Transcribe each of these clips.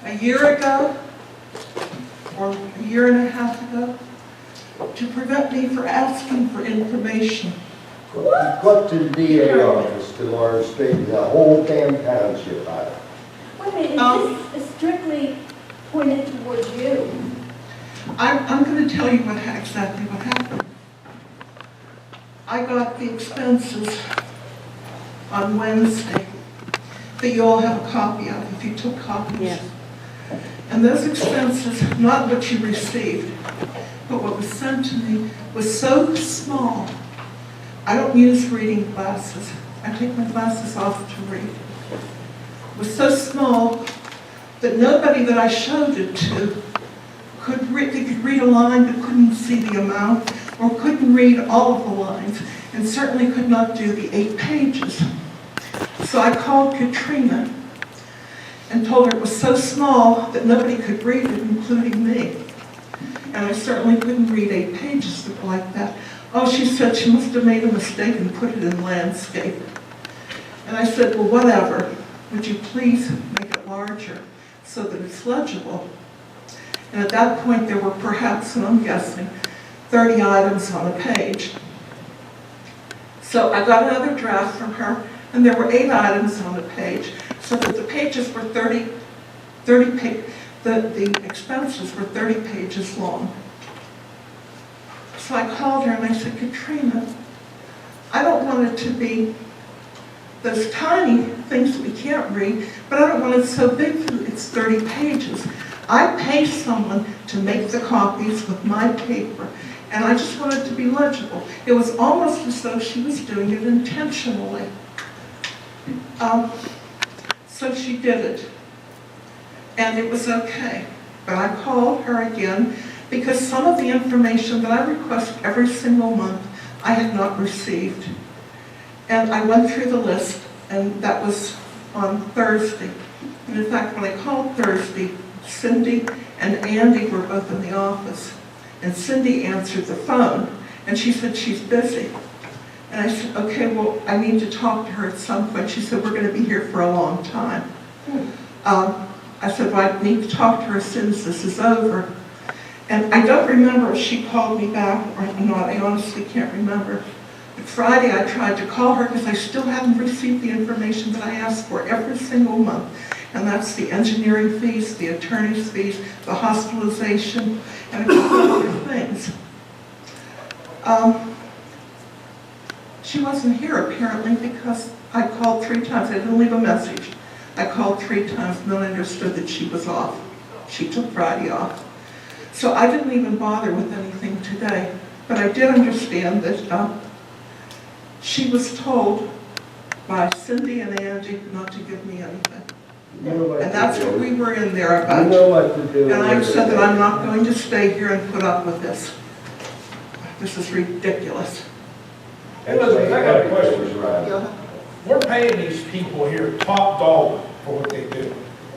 a year ago, or a year and a half ago, to prevent me from asking for information. Go to the DA office tomorrow and straighten the whole damn township out. Wait a minute, is this strictly pointed towards you? I'm going to tell you exactly what happened. I got the expenses on Wednesday that you all have a copy of if you took copies. Yes. And those expenses, not what you received, but what was sent to me, was so small. I don't use reading glasses. I take my glasses off to read. It was so small that nobody that I showed it to could read. They could read a line but couldn't see the amount, or couldn't read all of the lines, and certainly could not do the 8 pages. So I called Katrina and told her it was so small that nobody could read it, including me. And I certainly couldn't read 8 pages like that. Oh, she said she must have made a mistake and put it in landscape. And I said, well, whatever. Would you please make it larger so that it's legible? And at that point, there were perhaps, and I'm guessing, 30 items on a page. So I got another draft from her, and there were 8 items on a page, so that the pages were the expenses were 30 pages long. So I called her and I said, Katrina, I don't want it to be those tiny things that we can't read, but I don't want it so big that it's 30 pages. I pay someone to make the copies with my paper, and I just want it to be legible. It was almost as though she was doing it intentionally. So she did it, and it was okay. But I called her again because some of the information that I request every single month I had not received. And I went through the list, and that was on Thursday. And in fact, when I called Thursday, Cindy and Andy were both in the office. And Cindy answered the phone, and she said she's busy. And I said, okay, well, I need to talk to her at some point. She said, we're going to be here for a long time. I said, well, I need to talk to her as soon as this is over. And I don't remember if she called me back or not. I honestly can't remember. But Friday, I tried to call her because I still hadn't received the information that I asked for every single month. And that's the engineering fees, the attorney's fees, the hospitalization, and a couple of other things. She wasn't here apparently because I called 3 times. I didn't leave a message. I called 3 times and then I understood that she was off. She took Friday off. So I didn't even bother with anything today. But I did understand that she was told by Cindy and Andy not to give me anything. And that's what we were in there about. You know what to do. And I said that I'm not going to stay here and put up with this. This is ridiculous. Hey, Elizabeth, I got a question. Right. We're paying these people here top dollar for what they do,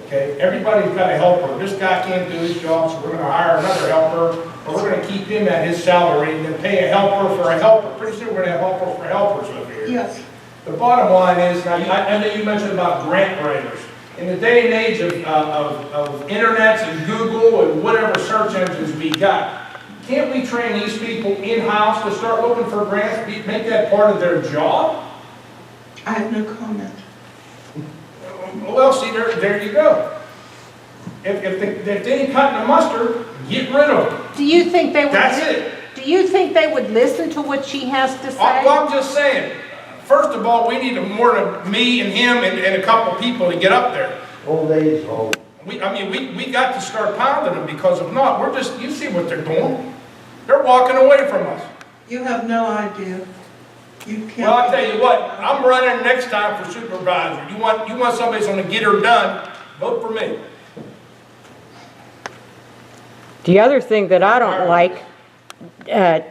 okay? Everybody's got a helper. This guy can't do his job, so we're gonna hire another helper, or we're gonna keep him at his salary and then pay a helper for a helper. Pretty soon we're gonna have helpers for helpers over here. Yes. The bottom line is, now, I know you mentioned about grant writers. In the day and age of internets and Google and whatever search engines we got, can't we train these people in-house to start looking for grants, make that part of their job? I have no comment. Well, see, there you go. If they ain't cutting the mustard, get rid of them. Do you think they would? That's it. Do you think they would listen to what she has to say? Well, I'm just saying, first of all, we need more than me and him and a couple people to get up there. Old age home. We got to start pounding them, because if not, you see what they're doing. They're walking away from us. You have no idea. You can't. Well, I'll tell you what, I'm running next time for supervisor. You want somebody that's going to get her done, vote for me. The other thing that I don't like, Eddie,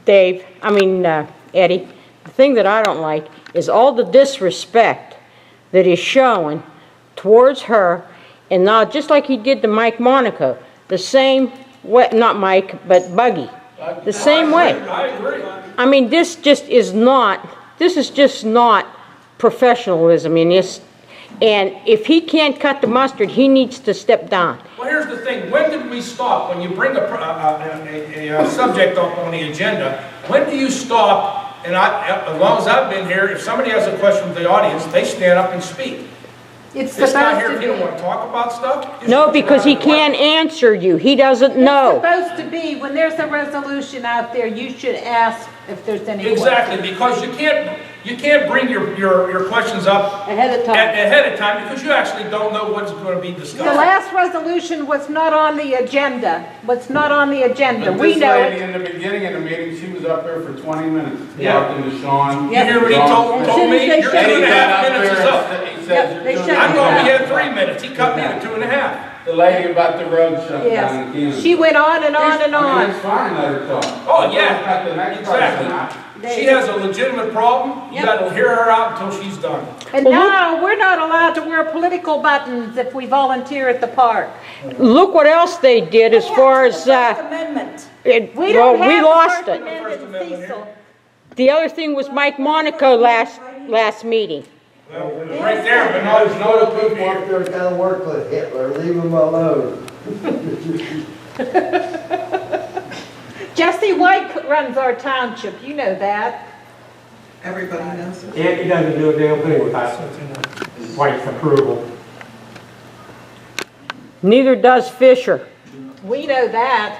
the thing that I don't like is all the disrespect that is shown towards her, and now just like he did to Mike Monaco, the same way, not Mike, but Buggy, the same way. I agree. I mean, this is just not professionalism, and And if he can't cut the mustard, he needs to step down. Well, here's the thing, when did we stop? When you bring a subject up on the agenda, when do you stop? And as long as I've been here, if somebody has a question from the audience, they stand up and speak. It's This guy supposed here, to if you don't be. want to talk about stuff. you No, should because he get out of the way. can't answer you. He doesn't It's know. supposed to be, when there's a resolution out there, you should ask if there's any questions. Exactly, because you can't bring your questions up Ahead of time. ahead of time, because you actually don't know what's going to be The discussed. last resolution was not on the agenda, But We this know lady it. in the beginning of the meeting, she was up there for 20 minutes, Yeah. talking to Sean. You hear what he Sean- told me? Your And he 2.5 got up minutes is there up. and he Yep, says, they you're shut I you thought down. we had 3 minutes, he cut me to 2.5. the lady about the road shut down Yes, again. she went on and on and I mean, on. it's fine, let her talk. Oh, yeah. Cut the next Exactly. person out. She has a legitimate problem, you Yep. gotta hear her out until she's done. And now, we're not allowed to wear political buttons if we volunteer at the park. Look what else they did as far as, First Amendment. We well, don't we have the lost First it. Amendment, Cecil. The other thing was Mike Monaco last meeting. Well, it was right there, but There's no no people people up there kind of work with Hitler, leave them alone. Jesse White runs our township, you know that. Everybody knows it. Yeah, he doesn't do a damn thing without White's approval. Neither does Fisher. We know that.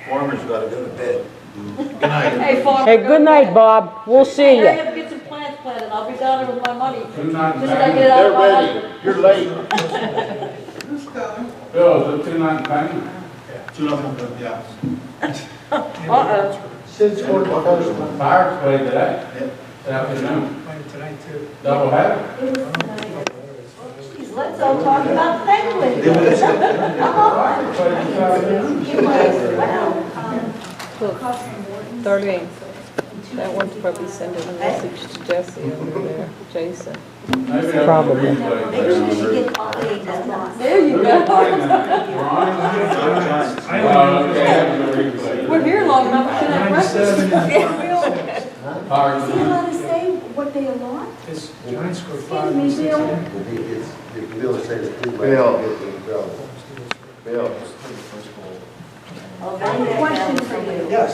Farmer's gotta go to bed. Hey, farmer. Hey, good night, Bob. We'll see I you. have to get some plants planted, I'll be down there with my money. Do not Just gotta get it out They're of my ready, husband. you're late. Who's going? Bill, is it 2-9 payment? Uh-oh. Since we're the first one. Fire's played today. This afternoon. Double header. Geez, let's all talk about family. Fire's played this afternoon. Darlene, that one's probably sending a message to Jesse over there, Jason. Maybe that's Probably. the replay. Maybe we should get coffee at that. There you Who's playing that? Ron? Oh, okay, that's the replay. We're here long enough, we should have breakfast. Fire's Is he allowed to say what they allot? It's Giants scored Excuse me, Bill. If Bill says it's too late, Bill. get in trouble. Bill. I have a question for you. Yes.